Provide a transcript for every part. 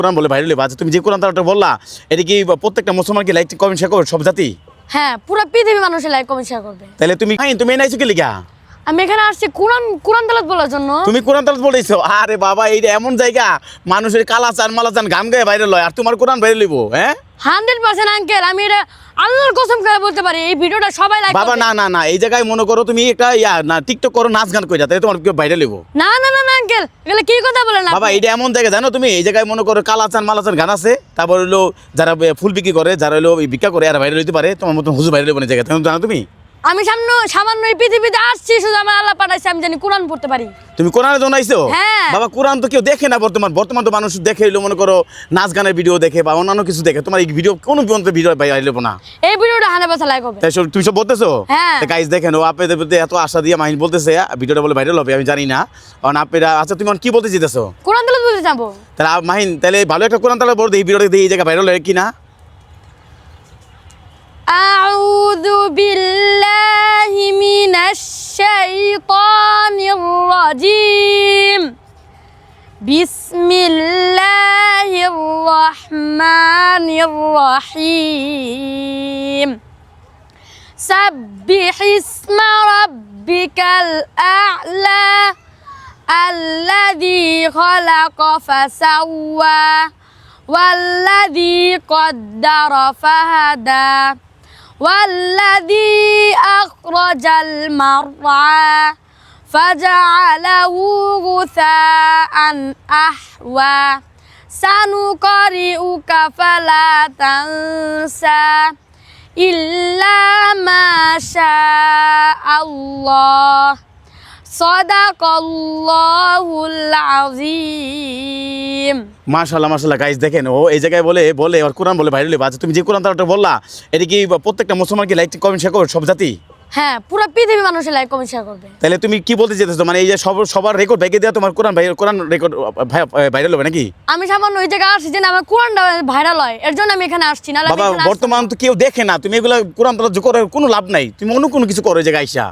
কোরআন বলে ভাইরাল হইবা। তুমি যে কোরআন তালাটা বললা এটা কি প্রত্যেকটা মুসলমান কি লাইক কমেন্ট শেয়ার করবে সব জাতি? হ্যাঁ, পুরো পৃথিবী মানুষের লাইক কমেন্ট শেয়ার করবে। তাহলে তুমি এনাইছো কি লিগা? আমি এখানে আসছি কোরআন তেলাওয়াত বলার জন্য। তুমি কোরআন তালাত বলেছো? আরে বাবা, এইটা এমন জায়গা মানুষের কালাচান মালাচান গান গায়ে ভাইরাল হয়, আর তোমার কোরআন ভাইরাল হইব? হ্যাঁ 100% আঙ্কেল, আমি এটা আল্লাহর কসম করে বলতে পারি, এই ভিডিওটা সবাই লাইক বাবা। করবে। না না না, এই জায়গায় মনে করো তুমি একটা টিকটক করো, নাচ গান কইরা, তাহলে তোমার কি ভাইরাল হইব? না না না না আঙ্কেল, এগুলো কি কথা বলেন বাবা, আপনি? এইটা এমন জায়গা জানো তুমি, এই জায়গায় মনে করো কালাচান মালাচান গান আছে, তারপর হলো যারা ফুল বিক্রি করে, যারা হলো ভিক্ষা করে, আর ভাইরাল হইতে পারে। তোমার মতন হুজুর ভাইরাল হইব না জায়গা, জানো তুমি? আমি সামান্য এই পৃথিবীতে আসছি, শুধু আমার আল্লাহ পাঠাইছে আমি জানি কোরআন পড়তে পারি। তুমি কোরআনের জন্য আইছো? হ্যাঁ। বাবা, কোরআন তো কেউ দেখে না বর্তমান তো মানুষ দেখে হইলো মনে করো নাচ গানের ভিডিও দেখে বা অন্যান্য কিছু দেখে। তোমার এই ভিডিও কোনো ভিডিও ভাইরাল হইব না। এই ভিডিওটা 100% লাইক হবে। তাই তুমি সব বলতেছো? হ্যাঁ। গাইস দেখেন, ও আপনাদের প্রতি এত আশা দিয়ে মাহিন বলতেছে ভিডিওটা বলে ভাইরাল হবে, আমি জানি না। কারণ আপনারা আচ্ছা, তুমি কি বলতে চাইতেছো? কোরআন তেলাওয়াত বলতে যাবো। তাহলে মাহিন, তাহলে ভালো একটা কোরআন তাহলে বলতে এই ভিডিওটা দিয়ে এই জায়গায় ভাইরাল হয় কিনা? আউযু বিল্লাহি মিনাশ শাইতানির রাজিম। বিসমিল্লাহির রহমানির রহিম। সাব্বিহ ইসমা রাব্বিকাল আ'লা আল্লাযী খালাকা ফাসাওয়া ওয়াল্লাযী কদ্দারা ফাহাদা ওয়াল্লাযী আখরাজাল মারআ ফাজআলাহু গুসাআন আহওয়া সানুকারিউকা ফালা তানসা ইল্লা মা শাআল্লাহ সাদাকাল্লাহুল আযীম। মাশাআল্লাহ মাশাআল্লাহ। গাইস দেখেন, ও এই জায়গায় বলে আর কোরআন বলে ভাইরাল হইবা। তুমি যে কোরআন তালাটা বললা এটা কি প্রত্যেকটা মুসলমান কি লাইক কমেন্ট শেয়ার করবে সব জাতি? হ্যাঁ, পুরো পৃথিবী মানুষের লাইক কমেন্ট শেয়ার করবে। তাহলে তুমি কি বলতে চাইতেছো? মানে এই যে সবার রেকর্ড ভেঙে দেওয়া তোমার কোরআন রেকর্ড ভাইরাল হবে নাকি? আমি সামান্য ওই জায়গায় আসছি যে না, আমার কোরআনটা ভাইরাল হয়, এর জন্য আমি এখানে আসছি। না বাবা, বর্তমান তো কেউ দেখে না, তুমি এগুলা কোরআন তালাত করার কোনো লাভ নাই। তুমি অন্য কোনো কিছু করো এই জায়গায় আইসা।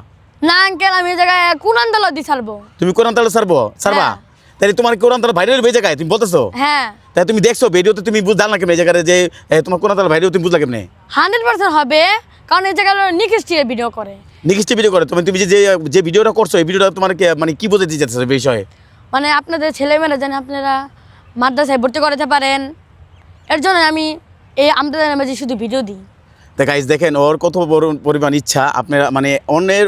না আঙ্কেল, আমি এই জায়গায় কোরআন তেলাওয়াত দিয়ে ছাড়বো। তুমি কোরআন তালা ছাড়বা? হ্যাঁ। তাহলে তোমার কোরআন তালা ভাইরাল হবে এই জায়গায় তুমি বলতেছো? হ্যাঁ। তাই তুমি দেখছো ভিডিওতে, তুমি জানলা কেমন এই জায়গায় যে তোমার কোরআন তালা ভাইরাল, তুমি বুঝলা কেমনে? 100% হবে, কারণ এই জায়গায় নিকৃষ্টির ভিডিও করে। নিকৃষ্ট ভিডিও করে? তুমি যে ভিডিওটা করছো, এই ভিডিওটা তোমার মানে কি বোঝাতে চাইতেছো এই বিষয়ে? মানে আপনাদের ছেলেমেয়েরা যেন আপনারা মাদ্রাসায় ভর্তি করাতে পারেন, এর জন্য আমি এই আমাদের মাঝে শুধু ভিডিও দিই। তা গাইস দেখেন, ওর কত বড় পরিমাণ ইচ্ছা আপনারা, মানে অন্যের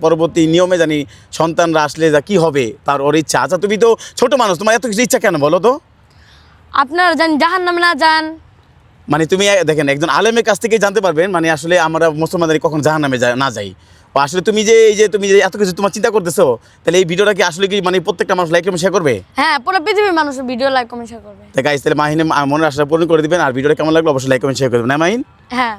পরবর্তী নিয়মে জানি সন্তানরা আসলে যা কি হবে তার ওর ইচ্ছা। আচ্ছা, তুমি তো ছোট মানুষ, তোমার এত কিছু ইচ্ছা কেন বলো তো? আপনারা যেন জাহান্নামে না যান। মানে তুমি দেখেন, একজন আলেমের কাছ থেকেই জানতে পারবেন মানে আসলে আমরা মুসলমানদের কখন জাহান্নামে না যাই। ও আসলে তুমি যে এত কিছু তোমার চিন্তা করতেছো, তাহলে এই ভিডিওটা কি আসলে কি মানে প্রত্যেকটা মানুষ লাইক এবং শেয়ার করবে? হ্যাঁ, পুরো পৃথিবীর মানুষের ভিডিও লাইক কমেন্ট শেয়ার করবে। তাই গাইস, তাহলে মাহিনে মনের আশা পূরণ করে দিবেন। আর ভিডিওটা কেমন লাগলো অবশ্যই লাইক কমেন্ট শেয়ার করে দেবেন, না মাহিন? হ্যাঁ।